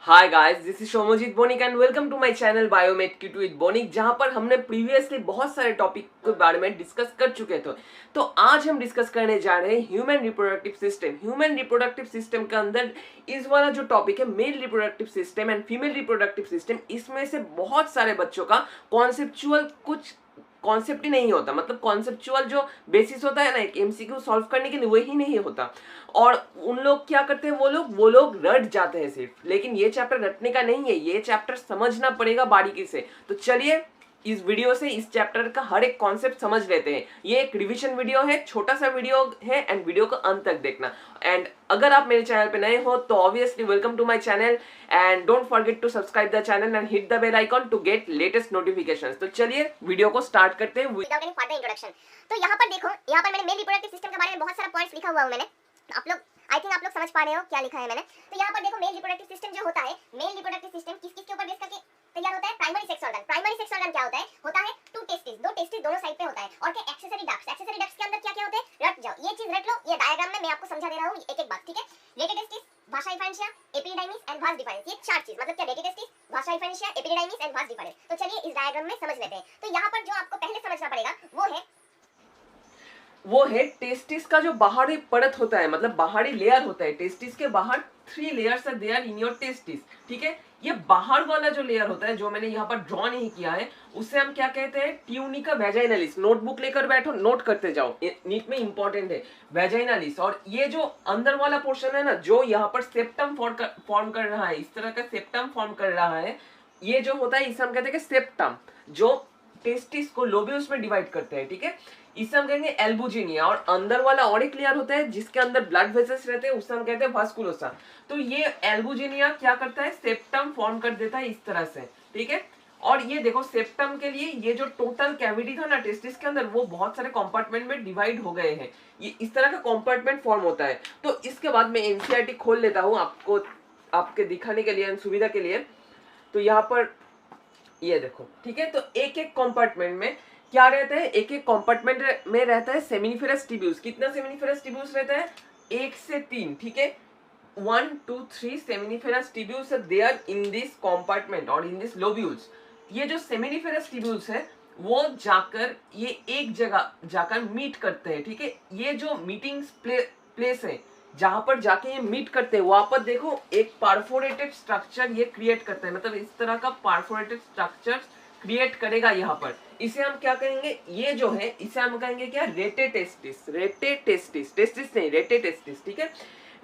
Hi guys, this is Shomojit Banik and welcome to my channel biomet kit with Banik, जहां पर हमने previously बहुत सारे टॉपिक के बारे में डिस्कस कर चुके थे। तो आज हम डिस्कस करने जा रहे हैं human reproductive system. Human reproductive system के अंदर इस वाला जो टॉपिक है mail reproductive system and female reproductive system, इसमें से बहुत सारे बच्चों का कॉन्सेप्चुअल कुछ कॉन्सेप्ट ही नहीं होता। मतलब कॉन्सेप्चुअल जो बेसिस होता है ना एक एमसीक्यू सॉल्व करने के लिए, वही नहीं होता। और उन लोग क्या करते हैं, वो लोग रट जाते हैं सिर्फ। लेकिन ये चैप्टर रटने का नहीं है, ये चैप्टर समझना पड़ेगा बारीकी से। तो चलिए इस वीडियो से इस चैप्टर का हर एक कॉन्सेप्ट समझ लेते हैं। ये एक रिवीजन वीडियो है, छोटा सा वीडियो है एंड वीडियो को अंत तक देखना। एंड अगर आप मेरे चैनल पे नए हो तो obviously welcome to my channel and don't forget to subscribe the channel and hit the bell icon to get latest notifications. तो चलिए वीडियो को स्टार्ट करते हैं विदाउट एनी फर्दर इंट्रोडक्शन। तो यहाँ पर देखो, यहाँ पर मैंने मेल रिप्रोडक्टिव सिस्टम के बारे में बहुत सारा पॉइंट्स लिखा हुआ है मैंने। आप लोग आई थिंक आप लोग समझ पा रहे हो क्या लिखा है मैंने। तो यहाँ पर देखो, मेल रिप्रोडक्टिव सिस्टम जो होता है, मेल रिप्रोडक्टिव सिस्टम किस किस के ऊपर बेस करके तैयार होता है? Primary sex organ. Primary sex organ क्या होता है? होता है टू टेस्टिस, दो टेस्टिस दोनों साइड पे होता है। और क्या एक्सेसरी डक्ट्स। एक्सेसरी डक्ट्स के अंदर क्या क्या होते हैं? रट जाओ, ये चीज रट लो। ये डायग्राम में मैं आपको समझा दे रहा हूँ एक एक बात, ठीक है? रेटे टेस्टिस, भाषा differentia, epididymis and vas difference, ये चार चीज मतलब क्या? रेटे टेस्टिस, भाषा differentia, epididymis and vas difference. तो चलिए इस डायग्राम में समझ लेते हैं। तो यहाँ पर जो आपको पहले समझना पड़ेगा वो है टेस्टिस का जो बाहरी परत होता है, मतलब बाहरी लेयर होता है। टेस्टिस के बाहर 3 layers are there in your testis, ठीक है? ये बाहर वाला जो लेयर होता है, जो मैंने यहाँ पर ड्रॉ नहीं किया है, उसे हम क्या कहते हैं? ट्यूनिका वेजाइनालिस। नोटबुक लेकर बैठो, नोट करते जाओ, नीट में इंपॉर्टेंट है वेजाइनालिस। और ये जो अंदर वाला पोर्शन है ना, जो यहाँ पर सेप्टम फॉर्म कर रहा है, इस तरह का सेप्टम फॉर्म कर रहा है, ये जो होता है इसे हम कहते हैं कि सेप्टम, जो टेस्टिस को लोब्यूल्स में डिवाइड करते हैं, ठीक है? इसे हम कहेंगे एल्बुजिनिया। और अंदर वाला और एक लेयर होता है जिसके अंदर ब्लड वेसल्स रहते हैं, उसे हम कहते हैं वास्कुलोसा। तो ये एल्बुजिनिया क्या करता है? सेप्टम फॉर्म कर देता है इस तरह से, ठीक है? और ये देखो, सेप्टम के लिए ये जो टोटल कैविटी था ना टेस्टिस के अंदर, वो बहुत सारे कंपार्टमेंट में डिवाइड हो गए हैं। ये इस तरह का कंपार्टमेंट फॉर्म होता है। तो इसके बाद मैं एनसीईआरटी खोल लेता हूँ आपको, आपके दिखाने के लिए, सुविधा के लिए। तो यहाँ पर ये देखो, ठीक है? तो एक एक कंपार्टमेंट में क्या रहता है? एक एक कंपार्टमेंट में रहता है सेमिनिफेरस ट्यूब्यूल्स। कितना सेमिनिफेरस ट्यूब्यूल्स रहता है? 1 से 3, ठीक है? 1 2 3 seminiferous tubules are there in this compartment और इन दिस लोब्यूल्स। ये जो सेमिनिफेरस ट्यूब्यूल्स है, वो जाकर ये एक जगह जाकर मीट करते हैं, ठीक है? ये जो मीटिंग प्लेस है, जहां पर जाके ये मीट करते हैं, वहां पर देखो एक परफोरेटेड स्ट्रक्चर ये क्रिएट करता है। मतलब इस तरह का परफोरेटेड स्ट्रक्चर क्रिएट करेगा यहाँ पर। इसे हम क्या कहेंगे? ये जो है इसे हम कहेंगे क्या? रेटे टेस्टिस। रेटे टेस्टिस, टेस्टिस नहीं, रेटे टेस्टिस, ठीक है?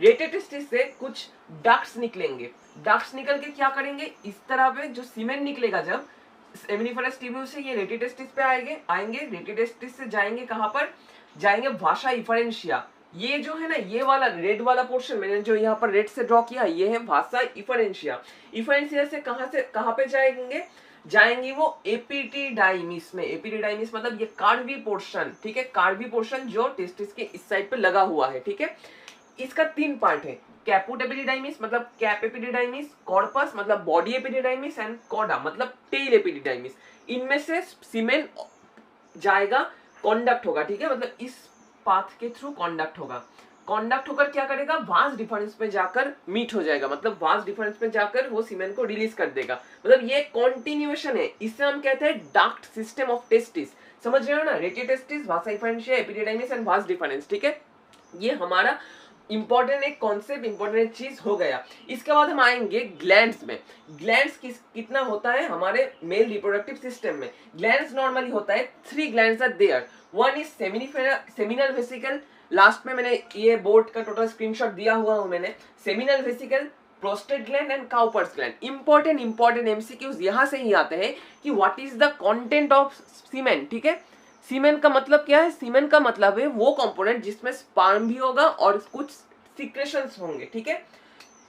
रेटे टेस्टिस से कुछ डक्ट्स निकलेंगे। डक्ट्स निकल के क्या करेंगे? इस तरह पे जो सीमेंट निकलेगा, जब सेमिनिफेरस ट्यूब्यूल से ये रेटे टेस्टिस पे आएंगे रेटे टेस्टिस से जाएंगे कहाँ पर? जाएंगे भाषा इफरेंशिया। ये जो है ना, ये वाला रेड वाला पोर्शन मैंने जो यहाँ पर रेड से ड्रॉ किया, ये है भाषा इफरेंशिया। इफरेंशिया से कहाँ पे जाएंगी वो एपिडिडाइमिस में। एपिडिडाइमिस मतलब ये कार्डवी पोर्शन, ठीक है? कार्डवी पोर्शन जो टेस्टिस के इस साइड पे लगा हुआ है, ठीक है? इसका 3 पार्ट है। कैपुट एपिडिडाइमिस मतलब कैप एपिडिडाइमिस, कॉर्पस मतलब बॉडी एपिडिडाइमिस एंड कॉडा मतलब टेल एपिडिडाइमिस। इनमें से सीमेन जाएगा, कॉन्डक्ट होगा, ठीक है? मतलब इस पाथ के थ्रू कॉन्डक्ट होगा। कॉन्डक्ट होकर क्या करेगा? वास डिफरेंस में जाकर मीट हो जाएगा। मतलब वास डिफरेंस में जाकर वो सीमेन को रिलीज कर देगा। मतलब ये कॉन्टिन्यूएशन है। इसे हम कहते हैं डक्ट सिस्टम ऑफ टेस्टिस। समझ रहे हो ना? Rete testis, vasa differentia, epididymis and vas deferens, ठीक है? ये हमारा इंपॉर्टेंट एक कॉन्सेप्ट, इंपॉर्टेंट चीज हो गया। इसके बाद हम आएंगे ग्लैंड्स में। ग्लैंड्स कितना होता है हमारे मेल रिप्रोडक्टिव सिस्टम में? ग्लैंड्स नॉर्मली होता है 3 glands are there. One is seminal vesicle. Last में मैंने ये बोर्ड का टोटल स्क्रीनशॉट दिया हुआ हूं मैंने। Seminal vesicle, prostate gland and Cowper's gland. Important MCQs यहां से ही आते हैं कि what is the content of semen, ठीक है? सीमेन का मतलब क्या है? सीमेन का मतलब है वो कंपोनेंट जिसमें स्पर्म भी होगा और कुछ सीक्रेशंस होंगे, ठीक है?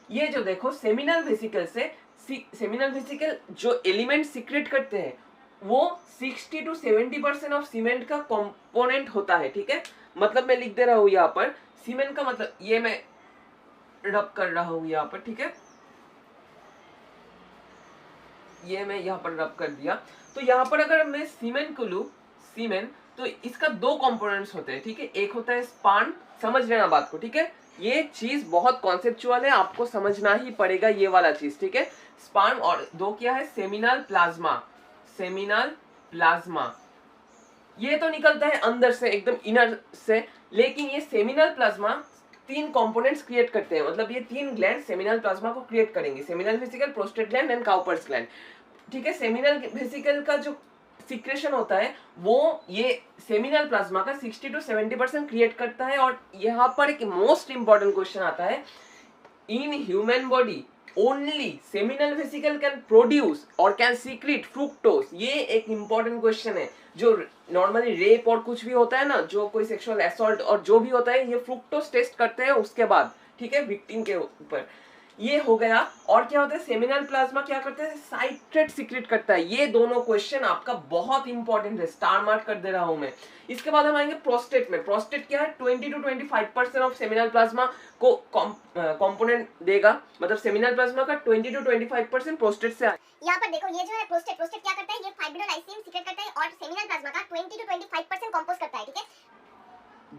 ये जो देखो, सेमिनल वेसिकल से, सेमिनल वेसिकल जो एलिमेंट सीक्रेट करते हैं, वो 60 to 70% ऑफ सीमेंट का कंपोनेंट होता है, ठीक है? मतलब मैं लिख दे रहा हूं यहाँ पर, सीमेंट का मतलब ये मैं रब कर रहा हूं यहाँ पर, ठीक है? ये मैं यहाँ पर रब कर दिया। तो यहाँ पर अगर मैं सीमेंट को लूं, सीमेन, तो इसका 2 कंपोनेंट्स होते हैं, ठीक है? एक होता है स्पार्म, समझ लेना बात को, ठीक है? ये चीज बहुत कॉन्सेप्चुअल है, आपको समझना ही पड़ेगा ये वाला चीज, ठीक है। स्पर्म और दो क्या है, सेमिनल प्लाज्मा, सेमिनल प्लाज्मा ये तो निकलता है अंदर से एकदम इनर से, लेकिन ये सेमिनल प्लाज्मा तीन कंपोनेंट्स क्रिएट करते हैं, मतलब ये तीन ग्लैंड सेमिनल प्लाज्मा को क्रिएट करेंगे, seminal vesicle, prostate gland and Cowper's gland, ठीक है। सेमिनल वेसिकल का जो सिक्रेशन होता है वो ये सेमिनल प्लाज्मा का 60 to 70% क्रिएट करता है। और यहाँ पर एक मोस्ट इंपॉर्टेंट क्वेश्चन आता है, in human body only seminal vesicle can produce और कैन सीक्रेट फ्रुक्टोज। ये एक इंपॉर्टेंट क्वेश्चन है, जो नॉर्मली रेप और कुछ भी होता है ना, जो कोई सेक्सुअल असॉल्ट और जो भी होता है, ये फ्रुक्टोज टेस्ट करते हैं उसके बाद, ठीक है, विक्टिम के ऊपर। ये हो गया। और क्या होता है, सेमिनल प्लाज्मा क्या करता है, साइट्रेट सीक्रेट करता है। ये दोनों क्वेश्चन आपका बहुत इंपॉर्टेंट है, स्टार मार्क कर दे रहा हूं मैं। इसके बाद हम आएंगे प्रोस्टेट में। प्रोस्टेट क्या है, 20 to 25% ऑफ सेमिनल प्लाज्मा को कंपोनेंट देगा, मतलब सेमिनल प्लाज्मा का 20 to 25% प्रोस्टेट से। यहाँ पर देखो, ये जो है प्रोस्टेट क्या करता है, ये फाइब्रोलाइसिन सीक्रेट करता है और सेमिनल प्लाज्मा का 20 to 25% कंपोज करता है, ठीक है।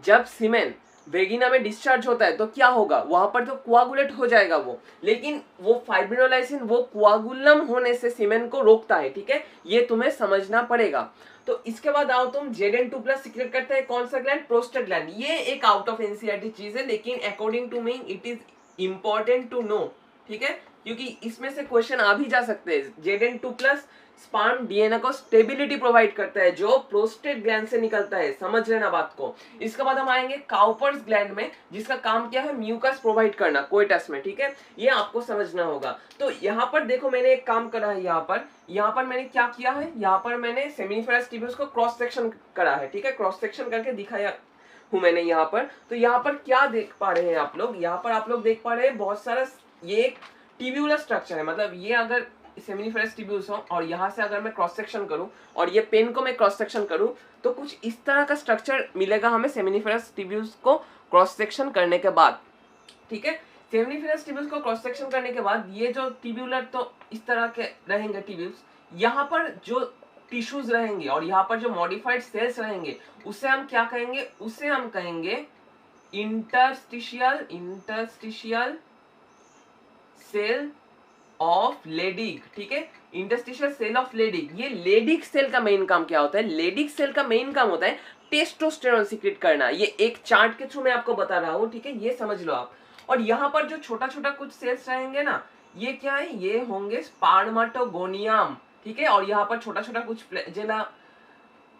जब सीमेन वेगिना में डिस्चार्ज होता है तो क्या होगा, वहां पर तो कोआगुलेट हो जाएगा वो, लेकिन वो फाइब्रिनोलाइसिन वो कोआगुलम होने से सीमेन को रोकता है, ठीक है। ये तुम्हें समझना पड़ेगा। तो इसके बाद आओ तुम, Zn2+ सीक्रेट करता है कौन सा ग्लैंड, प्रोस्टेट ग्लैंड। ये एक आउट ऑफ एनसीईआरटी चीज है, लेकिन according to me it is important to know, ठीक है, क्योंकि इसमें से क्वेश्चन आ भी जा सकते हैं। Zn2+ स्पर्म डीएनए को स्टेबिलिटी प्रोवाइड करता है, जो प्रोस्टेट ग्लैंड से निकलता है, समझ लेना बात को। इसके बाद हम आएंगे काउपर्स ग्लैंड में, जिसका काम क्या है, म्यूकस प्रोवाइड करना कोइटस में, ठीक है। ये आपको समझना होगा। तो यहाँ पर देखो, मैंने एक काम करा है, यहाँ पर मैंने क्या किया है, यहाँ पर मैंने सेमिनिफेरस ट्यूब्यूल्स को क्रॉस सेक्शन करा है, ठीक है, क्रॉस सेक्शन करके दिखाया हूं मैंने यहाँ पर। तो यहाँ पर क्या देख पा रहे हैं आप लोग, यहाँ पर आप लोग देख पा रहे हैं बहुत सारा, ये एक ट्यूब्यूलर स्ट्रक्चर है, मतलब ये अगर सेमिनिफेरस ट्यूब्यूल्स हो और यहाँ से अगर मैं क्रॉस सेक्शन करूं और ये पेन को मैं क्रॉस सेक्शन करूं, तो कुछ इस तरह का स्ट्रक्चर मिलेगा हमें सेमिनिफेरस ट्यूब्यूल्स को क्रॉस सेक्शन करने के बाद, ठीक है। सेमिनिफेरस ट्यूब्यूल्स को क्रॉस सेक्शन करने के बाद ये जो ट्यूब्यूलर तो इस तरह के रहेंगे ट्यूब्यूल्स, यहाँ पर जो टिश्यूज रहेंगे और यहाँ पर जो मॉडिफाइड सेल्स रहेंगे, उसे हम क्या कहेंगे, उसे हम कहेंगे इंटरस्टिशियल सेल ऑफ लेडिग, ठीक है, इंटरस्टिशियल सेल ऑफ लेडिग। ये लेडिग सेल का मेन काम क्या होता है, लेडिग सेल का मेन काम होता है टेस्टोस्टेरोन सीक्रेट करना। ये एक चार्ट के थ्रू मैं आपको बता रहा हूँ, ठीक है, ये समझ लो आप। और यहाँ पर जो छोटा छोटा कुछ सेल्स रहेंगे ना, ये क्या है, ये होंगे स्पर्मेटोगोनियम, ठीक है। और यहाँ पर छोटा छोटा कुछ फ्लैजेला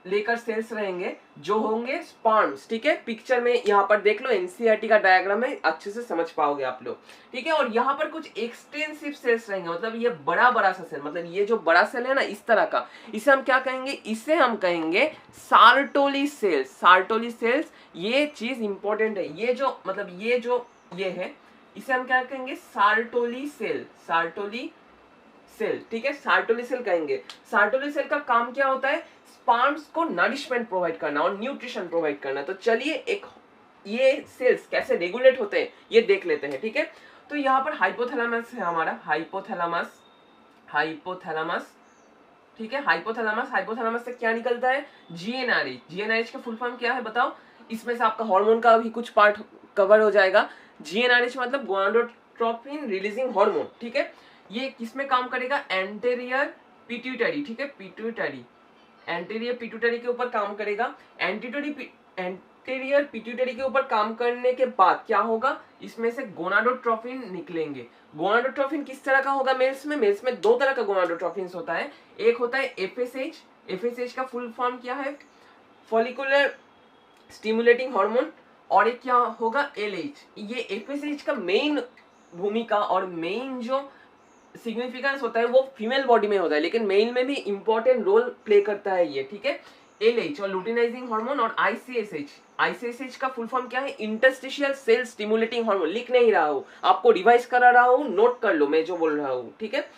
लेकर सेल्स रहेंगे जो होंगे स्पर्म्स, ठीक है। पिक्चर में यहाँ पर देख लो, एनसीईआरटी का डायग्राम है, अच्छे से समझ पाओगे आप लोग, ठीक है। और यहाँ पर कुछ एक्सटेंसिव सेल्स रहेंगे, मतलब ये बड़ा बड़ा सा सेल, मतलब ये जो बड़ा सेल है ना इस तरह का, इसे हम क्या कहेंगे, इसे हम कहेंगे सार्टोली सेल्स। सार्टोली सेल्स, ये चीज इंपॉर्टेंट है, ये जो मतलब ये है, इसे हम क्या कहेंगे, सार्टोली सेल, सार्टोली सेल, ठीक है, सार्टोली सेल कहेंगे। सार्टोली सेल का काम क्या होता है, स्पर्म्स को नरिशमेंट प्रोवाइड करना और न्यूट्रिशन प्रोवाइड करना। तो चलिए एक ये सेल्स कैसे रेगुलेट होते हैं ये देख लेते हैं, ठीक है। तो यहाँ पर हाइपोथैलेमस है हमारा, हाइपोथैलेमस, ठीक है, हाइपोथैलेमस से क्या निकलता है, जीएनआरएच का फुल फॉर्म क्या है बताओ। इसमें से आपका हार्मोन का भी कुछ पार्ट कवर हो जाएगा। जीएनआरएच मतलब गोनाडोट्रोपिन रिलीजिंग हार्मोन, ठीक है। ये किसमें काम करेगा, एंटेरियर पिट्यूटरी, ठीक है, पिट्यूटरी, एंटीरियर पिट्यूटरी के ऊपर काम करेगा। एंटीरियर पिट्यूटरी के ऊपर काम करने के बाद क्या होगा, इसमें से गोनाडोट्रोपिन निकलेंगे। गोनाडोट्रोपिन किस तरह का होगा, मेल्स में दो तरह का गोनाडोट्रोपिन होता है। एक होता है एफएसएच का फुल फॉर्म क्या है, फॉलिकुलर स्टिमुलेटिंग हार्मोन, और एक क्या होगा, एलएच। ये एफएसएच का मेन भूमिका और मेन जो सिग्निफिकेंस होता है वो फीमेल बॉडी में होता है, लेकिन मेल में भी इंपॉर्टेंट रोल प्ले करता है ये, ठीक है। एलएच और लुटिनाइजिंग हार्मोन, और आईसीएसएच का फुल फॉर्म क्या है, इंटरस्टिशियल सेल स्टिमुलेटिंग हार्मोन। लिख नहीं रहा हूँ, आपको रिवाइज करा रहा हूँ, नोट कर लो मैं जो बोल रहा हूँ, ठीक है।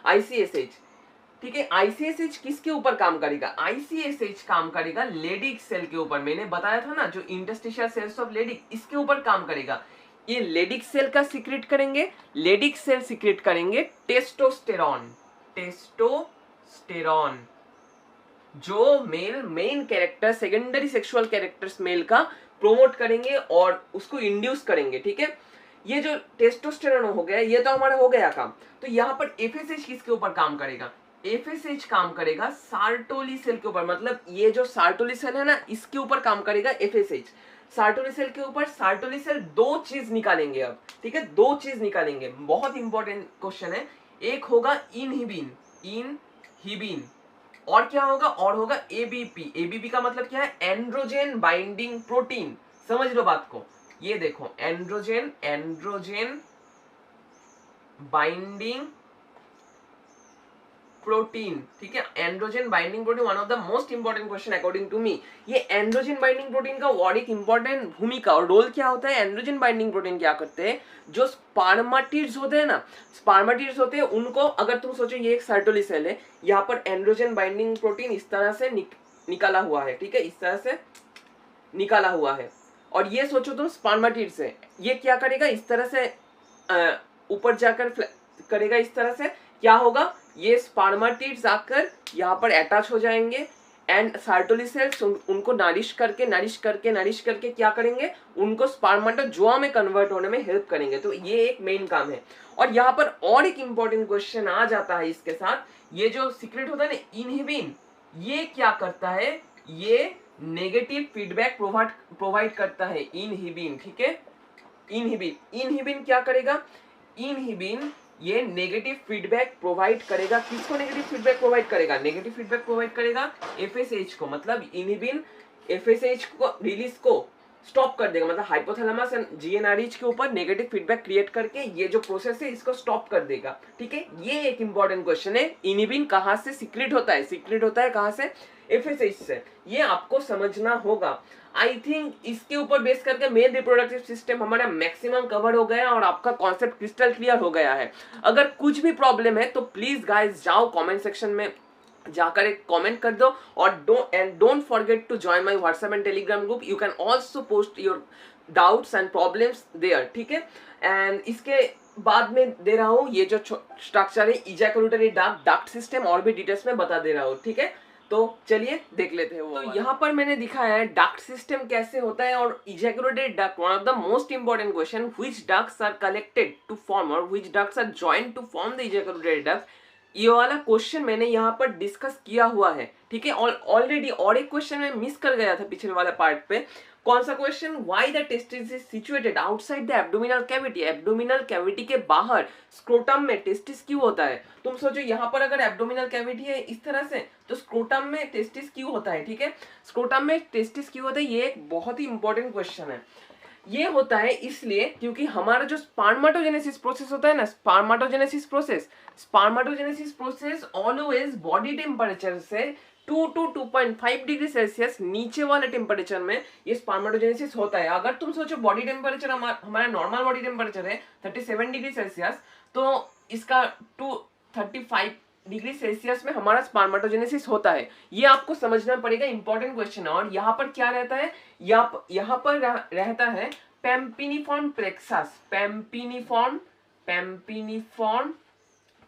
आईसीएसएच, ठीक है। आईसीएसएच किसके ऊपर काम करेगा, आईसीएसएच काम करेगा लेडिग सेल के ऊपर। मैंने बताया था ना, जो इंटरस्टिशियल सेल्स ऑफ लेडिग, इसके ऊपर काम करेगा। ये लेडिक सेल का सीक्रेट करेंगे, लेडिक सेल सीक्रेट करेंगे टेस्टोस्टेरॉन, जो male main character, secondary sexual characters male का प्रोमोट करेंगे और उसको इंड्यूस करेंगे, ठीक है। ये जो टेस्टोस्टेरोन हो गया, ये तो हमारा हो गया काम। तो यहाँ पर एफएसएच किसके ऊपर काम करेगा? एफएसएच काम करेगा सार्टोली सेल के ऊपर, मतलब ये जो सार्टोली सेल है ना, इसके ऊपर काम करेगा एफएसएच। सार्टोली सेल के ऊपर सार्टोली सेल दो चीज निकालेंगे अब, ठीक है, दो चीज निकालेंगे, बहुत इंपॉर्टेंट क्वेश्चन है। एक होगा इनहिबिन, इनहिबिन, और क्या होगा? और होगा एबीपी। एबीपी का मतलब क्या है? Androgen binding protein. समझ लो बात को, ये देखो एंड्रोजन, एंड्रोजन बाइंडिंग प्रोटीन, ठीक है। Androgen binding protein one of the most important question according to me. ये एंड्रोजन बाइंडिंग प्रोटीन का और एक इंपॉर्टेंट भूमिका और रोल क्या होता है? एंड्रोजन बाइंडिंग प्रोटीन क्या करते हैं? जो स्पर्मेटिड्स होते हैं ना, स्पर्मेटिड्स होते हैं उनको, अगर तुम सोचो ये एक सर्टोली सेल है, यहाँ पर एंड्रोजन बाइंडिंग प्रोटीन इस तरह से निकाला हुआ है, ठीक है, इस तरह से निकाला हुआ है। और ये सोचो तुम स्पर्मेटिड्स है, ये क्या करेगा? इस तरह से ऊपर जाकर करेगा, इस तरह से क्या होगा? ये स्पर्मेटिड्स आकर यहाँ पर अटैच हो जाएंगे एंड सर्टोली सेल्स उनको नरिश करके क्या करेंगे? उनको स्पर्मेटोजोआ में कन्वर्ट होने में हेल्प करेंगे। तो ये एक मेन काम है। और यहाँ पर और एक इंपॉर्टेंट क्वेश्चन आ जाता है इसके साथ, ये जो सीक्रेट होता है ना इनहिबिन, ये क्या करता है? ये नेगेटिव फीडबैक प्रोवाइड करता है इनहिबिन, ठीक है। इनहिबिन क्या करेगा? इनहिबिन ये नेगेटिव फीडबैक प्रोवाइड करेगा। किसको नेगेटिव फीडबैक प्रोवाइड करेगा? नेगेटिव फीडबैक प्रोवाइड करेगा एफएसएच को। मतलब इनहिबिन एफएसएच को रिलीज को स्टॉप कर देगा, मतलब हाइपोथैलेमस एंड जीएनआरएच के ऊपर नेगेटिव फीडबैक क्रिएट करके ये जो प्रोसेस है इसको स्टॉप कर देगा, ठीक है। ये एक इंपॉर्टेंट क्वेश्चन है। इनहिबिन कहाँ से सीक्रेट होता है? सीक्रेट होता है कहाँ से? एफएसएच से। ये आपको समझना होगा। आई थिंक इसके ऊपर बेस करके मेल रिप्रोडक्टिव सिस्टम हमारा मैक्सिमम कवर हो गया और आपका कॉन्सेप्ट क्रिस्टल क्लियर हो गया है। अगर कुछ भी प्रॉब्लम है तो प्लीज गाइस जाओ कमेंट सेक्शन में जाकर एक कमेंट कर दो और don't forget to join my WhatsApp and Telegram group. You can also post your doubts and problems there, ठीक है। एंड इसके बाद में दे रहा हूँ ये जो स्ट्रक्चर है इजैकुलेटरी डक्ट सिस्टम, और भी डिटेल्स में बता दे रहा हूँ, ठीक है। तो चलिए देख लेते हैं वो। तो यहाँ पर मैंने दिखाया है डक्ट सिस्टम कैसे होता है और ejaculatory duct, one of the most important question, which ducts are collected to form और which ducts are joined to form the ejaculatory duct. ये वाला क्वेश्चन मैंने यहाँ पर डिस्कस किया हुआ है, ठीक है। ऑलरेडी और एक क्वेश्चन मैं मिस कर गया था पिछले वाले पार्ट पे। कौन सा question? Why the testis is situated outside the abdominal cavity. Abdominal cavity के बाहर स्क्रोटम में टेस्टिस क्यों होता है? तुम सोचो यहाँ पर अगर एब्डोमिनल कैविटी है इस तरह से, तो स्क्रोटम में टेस्टिस क्यों होता है, ठीक है। स्क्रोटम में टेस्टिस क्यों होता है, ये एक बहुत ही इंपॉर्टेंट क्वेश्चन है। ये होता है इसलिए क्योंकि हमारा जो स्पर्मेटोजेनेसिस प्रोसेस होता है ना, spermatogenesis process always body temperature से 2 to 2.5 डिग्री सेल्सियस नीचे वाले टेम्परेचर में ये स्पर्मेटोजेनेसिस होता है। अगर तुम सोचो बॉडी टेम्परेचर हमारा नॉर्मल बॉडी टेम्परेचर है 37 डिग्री सेल्सियस, तो इसका 235 डिग्री सेल्सियस में हमारा स्पर्मेटोजेनेसिस होता है। ये आपको समझना पड़ेगा, इंपॉर्टेंट क्वेश्चन है। और यहाँ पर क्या रहता है? यहाँ पर रहता है पैम्पिनिफॉर्म प्लेक्सस, पैम्पिनिफॉर्म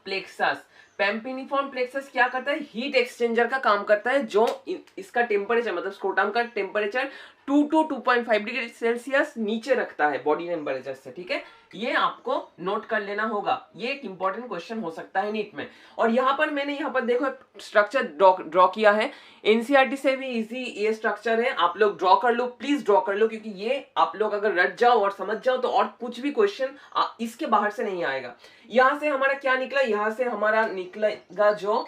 प्लेक्सस। पैम्पिनिफॉर्म प्लेक्सस क्या करता है? हीट एक्सचेंजर का काम करता है, जो इसका टेम्परेचर मतलब स्क्रोटम का टेम्परेचर 2 to 2.5 डिग्री सेल्सियस नीचे रखता है बॉडी टेम्परेचर से, ठीक है। ये आपको नोट कर लेना होगा, ये एक इंपॉर्टेंट क्वेश्चन हो सकता है नीट में। और यहाँ पर मैंने यहाँ पर देखो स्ट्रक्चर ड्रॉ किया है, एनसीईआरटी से भी इजी ये स्ट्रक्चर है। आप लोग ड्रॉ कर लो, प्लीज ड्रॉ कर लो, क्योंकि ये आप लोग अगर रट जाओ और समझ जाओ तो और कुछ भी क्वेश्चन इसके बाहर से नहीं आएगा। यहाँ से हमारा क्या निकला? यहाँ से हमारा निकलेगा जो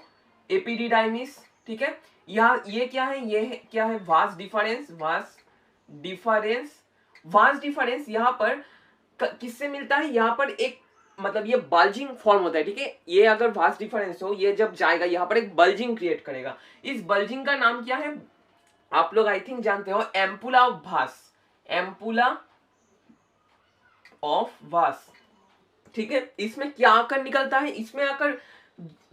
एपिडिडाइमिस, ठीक है। यहाँ ये क्या है? ये क्या है? वास डिफरेंस यहाँ पर किससे मिलता है? यहाँ पर एक मतलब ये बल्जिंग फॉर्म होता है, ठीक है। ये अगर वास डिफरेंस हो, ये जब जाएगा यहाँ पर एक बल्जिंग क्रिएट करेगा। इस बल्जिंग का नाम क्या है? आप लोग आई थिंक जानते हो, एम्पुला ऑफ वास, एम्पुला ऑफ वास, ठीक है। इसमें क्या आकर निकलता है? इसमें आकर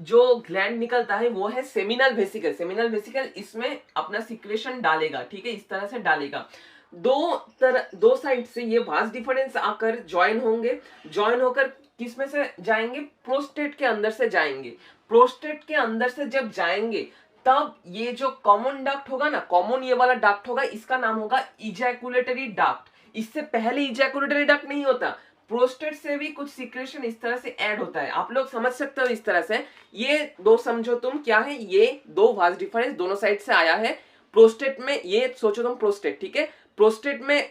जो ग्लैंड निकलता है वो है सेमिनल वेसिकल। सेमिनल वेसिकल इसमें अपना सिक्रेशन डालेगा, ठीक है, इस तरह से डालेगा। दो साइड से ये वास डिफरेंस आकर ज्वाइन होंगे, ज्वाइन होकर किस में से जाएंगे? प्रोस्टेट के अंदर से जाएंगे। प्रोस्टेट के अंदर से जब जाएंगे तब ये जो कॉमन डक्ट होगा ना, कॉमन ये वाला डक्ट होगा, इसका नाम होगा इजैकुलेटरी डक्ट। इससे पहले इजैकुलेटरी डक्ट नहीं होता। प्रोस्टेट से भी कुछ सिक्रेशन इस तरह से ऐड होता है, आप लोग समझ सकते हो इस तरह से। ये दो समझो तुम क्या है, ये दो वास्ट डिफरेंस दोनों साइड से आया है। प्रोस्टेट में ये सोचो तुम, प्रोस्टेट ठीक है, प्रोस्टेट में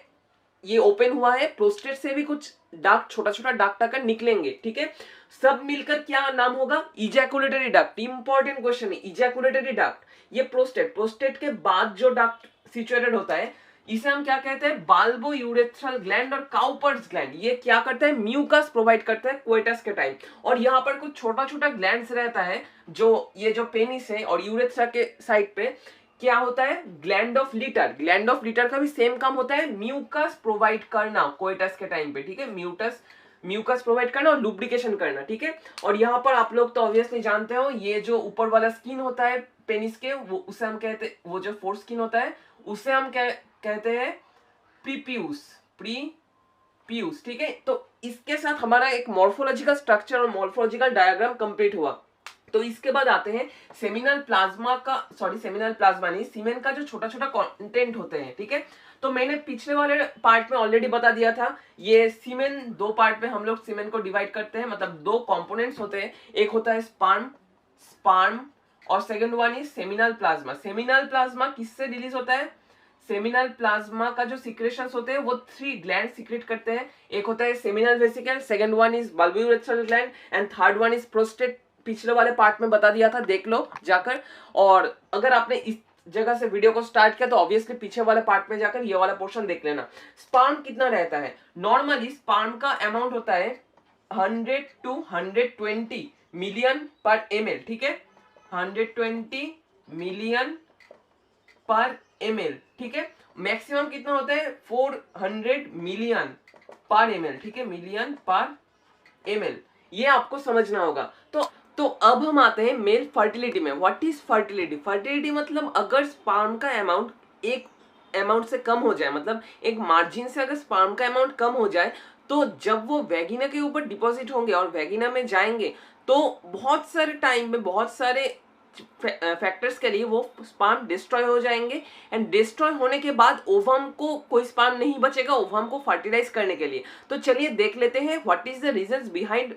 ये ओपन हुआ है, प्रोस्टेट से भी कुछ डक्ट, छोटा छोटा डक्ट आकर निकलेंगे, ठीक है। सब मिलकर क्या नाम होगा, इजैकुलेटरी डक्ट। इंपॉर्टेंट क्वेश्चन है, इजैकुलेटरी डक्ट। ये प्रोस्टेट, प्रोस्टेट के बाद जो डक्ट सिचुएटेड होता है इसे हम क्या कहते हैं, बाल्बो यूरेथ्रल ग्लैंड और काउपर्स ग्लैंड। ये क्या करता है, म्यूकस प्रोवाइड करता है कोइटस के टाइम। और यहाँ पर कुछ छोटा छोटा ग्लैंड्स रहता है, जो ये जो पेनिस है और यूरेथ्रा के साइड पे क्या होता है, gland of litre. Gland of litre का भी सेम काम होता है, म्यूकस प्रोवाइड करना कोइटस के टाइम पे, ठीक है। म्यूकस प्रोवाइड करना और लुब्रिकेशन करना, ठीक है। और यहाँ पर आप लोग तो ऑब्वियसली जानते हो, ये जो ऊपर वाला स्किन होता है पेनिस के, वो उसे हम कहते, वो जो फोर्थ स्किन होता है उसे हम कहते हैं प्रीपियूस, ठीक है। तो इसके साथ हमारा एक मॉर्फोलॉजिकल स्ट्रक्चर और मॉर्फोलॉजिकल डायग्राम कंप्लीट हुआ। तो इसके बाद आते हैं सेमिनल प्लाज्मा का, सॉरी सेमिनल प्लाज्मा नहीं, सीमेन का जो छोटा छोटा कंटेंट होते हैं, ठीक है। तो मैंने पिछले वाले पार्ट में ऑलरेडी बता दिया था, ये सीमेन दो पार्ट में हम लोग सीमेन को डिवाइड करते हैं, मतलब दो कंपोनेंट्स होते हैं, एक होता है स्पर्म और second one is seminal plasma. Seminal plasma किससे रिलीज होता है, सेमिनल प्लाज्मा का जो सिक्रेशंस होते हैं वो 3 ग्लैंड सिक्रेट करते हैं। एक होता है seminal vesicle, second one is bulbourethral gland and third one is prostate. पिछले वाले पार्ट में बता दिया था, देख लो जाकर। और अगर आपने इस जगह से वीडियो को स्टार्ट किया तो ऑब्वियसली पीछे वाले पार्ट में जाकर ये वाला पोर्शन देख लेना। स्पर्म कितना रहता है, नॉर्मली स्पर्म का अमाउंट होता है 100 to 120 मिलियन पर ml, ठीक है। 120 मिलियन पर ml, ठीक है। मैक्सिमम कितना होता है 400 मिलियन पर ml, ठीक है, मिलियन पर ml। ये आपको समझना होगा। तो अब हम आते हैं मेल फर्टिलिटी में। व्हाट इज फर्टिलिटी, फर्टिलिटी मतलब अगर स्पर्म का अमाउंट एक अमाउंट से कम हो जाए, मतलब एक मार्जिन से अगर स्पर्म का अमाउंट कम हो जाए, तो जब वो वैगिना के ऊपर डिपॉजिट होंगे और वैगिना में जाएंगे तो बहुत सारे टाइम में बहुत सारे फैक्टर्स के लिए वो स्पर्म डिस्ट्रॉय हो जाएंगे। एंड डिस्ट्रॉय होने के बाद ओवम को कोई स्पर्म नहीं बचेगा ओवम को फर्टिलाइज करने के लिए। तो चलिए देख लेते हैं what is the reasons behind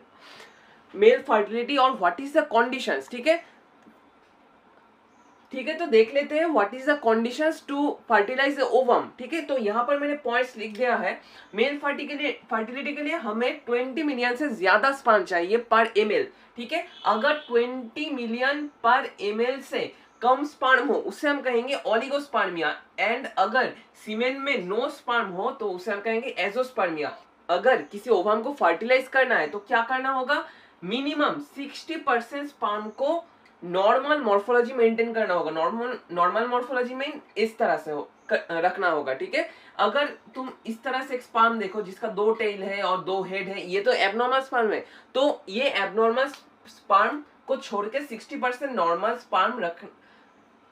male fertility और व्हाट इज द कंडीशंस, ठीक है। तो देख लेते हैं what is the conditions to fertilize the ovum, ठीक है। तो यहाँ पर मैंने पॉइंट्स लिख दिया है। मेल फर्टिलिटी के लिए हमें 20 मिलियन से ज्यादा स्पर्म चाहिए पर ml, ठीक है। अगर 20 मिलियन पर ml से कम स्पर्म हो उसे हम कहेंगे ओलिगोस्पर्मिया। एंड अगर सीमेन में नो स्पर्म हो तो उसे हम कहेंगे एजोस्पर्मिया। अगर किसी ओवम को फर्टिलाइज करना है तो क्या करना होगा, मिनिमम 60% स्पर्म को नॉर्मल मॉर्फोलॉजी मेंटेन करना होगा। नॉर्मल मॉर्फोलॉजी में इस तरह से रखना होगा, ठीक है। अगर तुम इस तरह से एक स्पर्म देखो जिसका 2 टेल है और 2 हेड है, ये तो एबनॉर्मल स्पर्म है। तो ये एबनॉर्मल स्पर्म को छोड़ के 60% नॉर्मल स्पर्म रख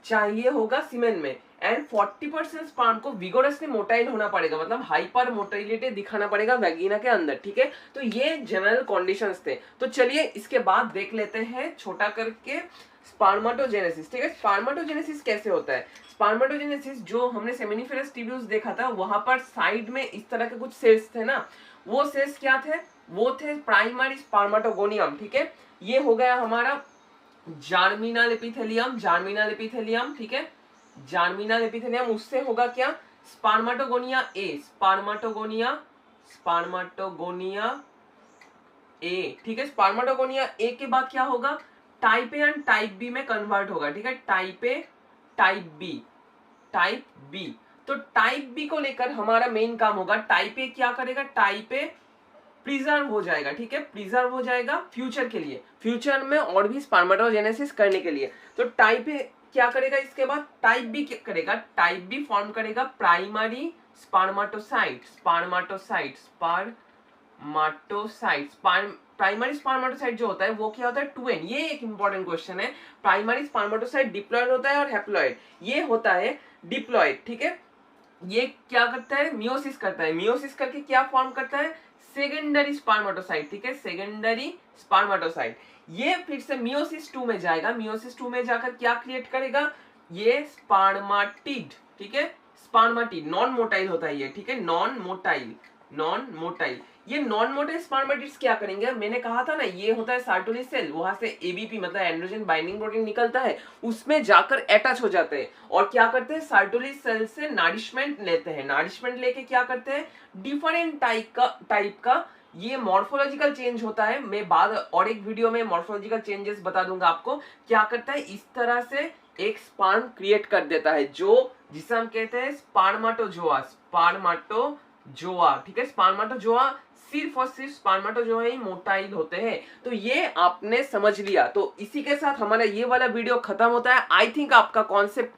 चाहिए होगा सीमेन में। एंड 40% स्पर्म को विगोरसली मोटाइल होना पड़ेगा, मतलब हाइपर मोटाइलिटी दिखाना पड़ेगा वैगिना के अंदर, ठीक है। तो ये जनरल कंडीशंस थे। तो चलिए इसके बाद देख लेते हैं छोटा करके स्पर्मेटोजेनेसिस, ठीक है। स्पर्मेटोजेनेसिस कैसे होता है, स्पर्मेटोजेनेसिस जो हमने सेमिनिफेरस ट्यूब्यूल्स देखा था वहां पर साइड में इस तरह के कुछ सेल्स थे ना, वो सेल्स क्या थे, वो थे प्राइमरी स्पर्मेटोगोनियम, ठीक है। ये हो गया हमारा जर्मिनल एपिथेलियम, ठीक है, जर्मिनल एपिथेलियम। उससे होगा क्या, स्पर्मेटोगोनिया ए, ठीक है। स्पर्मेटोगोनिया ए के बाद क्या होगा, type A and type B में कन्वर्ट होगा, ठीक है। Type A type B. तो टाइप बी को लेकर हमारा मेन काम होगा, टाइप ए क्या करेगा, टाइप ए प्रिजर्व हो जाएगा, ठीक है, प्रिजर्व हो जाएगा फ्यूचर के लिए, फ्यूचर में और भी स्पर्मेटोजेनेसिस करने के लिए। तो टाइप ए क्या करेगा, इसके बाद टाइप बी क्या करेगा, टाइप बी फॉर्म करेगा प्राइमरी स्पर्मेटोसाइट। प्राइमरी स्पर्मेटोसाइट जो होता है वो क्या होता है 2n। ये एक इंपॉर्टेंट क्वेश्चन है। प्राइमरी स्पर्मेटोसाइट डिप्लॉयड होता है और हैप्लॉयड, ये होता है डिप्लॉयड, ठीक है। ये क्या करता है, मियोसिस करता है। मियोसिस करके क्या फॉर्म करता है, सेकेंडरी स्पर्मेटोसाइट, ठीक है, सेकेंडरी स्पर्मेटोसाइट। ये फिर से मियोसिस 2 में जाएगा, मियोसिस 2 में जाकर क्या क्रिएट करेगा, ये स्पर्माटिड, ठीक है, स्पर्माटिड नॉन मोटाइल होता है ये, ठीक है, नॉन मोटाइल, नॉन मोटाइल। ये नॉन मोटाइल स्पर्मेटिड्स क्या करेंगे, मैंने कहा था ना ये होता है सार्टोली सेल, वहां से एबीपी मतलब एंड्रोजन बाइंडिंग प्रोटीन निकलता है, उसमें जाकर अटैच हो जाते हैं और क्या करते हैं, सार्टोली सेल से नरिशमेंट लेते हैं, नरिशमेंट लेके क्या करते हैं, डिफरेंट टाइप का ये मॉर्फोलॉजिकल चेंज होता है। मैं बाद और एक वीडियो में मॉर्फोलॉजिकल चेंजेस बता दूंगा आपको। क्या करता है, इस तरह से एक स्पर्म क्रिएट कर देता है, जो जिसे हम कहते हैं स्पर्मेटोजोआ, स्पर्मेटोजोआ, ठीक है, स्पर्मेटोजोआ सिर्फ और सिर्फ स्पर्मेटोजोआ ही मोटाइल होते हैं। तो ये आपने समझ लिया। तो इसी के साथ हमारा ये वाला वीडियो खत्म होता है। आई थिंक आपका कॉन्सेप्ट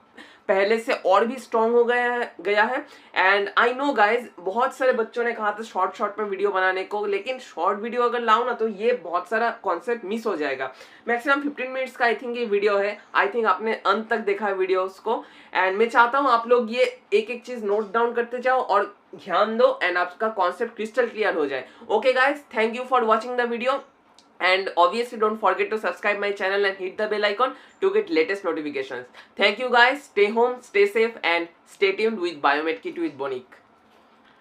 पहले से और भी स्ट्रॉन्ग हो गया है। एंड आई नो गाइज, बहुत सारे बच्चों ने कहा था शॉर्ट में वीडियो बनाने को, लेकिन शॉर्ट वीडियो अगर लाऊं ना तो ये बहुत सारा कॉन्सेप्ट मिस हो जाएगा। मैक्सिमम 15 मिनट्स का आई थिंक ये वीडियो है। आई थिंक आपने अंत तक देखा है वीडियोस को। एंड मैं चाहता हूँ आप लोग ये एक एक चीज नोट डाउन करते जाओ और ध्यान दो एंड आपका कॉन्सेप्ट क्रिस्टल क्लियर हो जाए। Okay guys, thank you for watching the video, and obviously don't forget to subscribe my channel and hit the bell icon to get latest notifications. Thank you guys, stay home, stay safe and stay tuned with Biomed Kit with Bonik.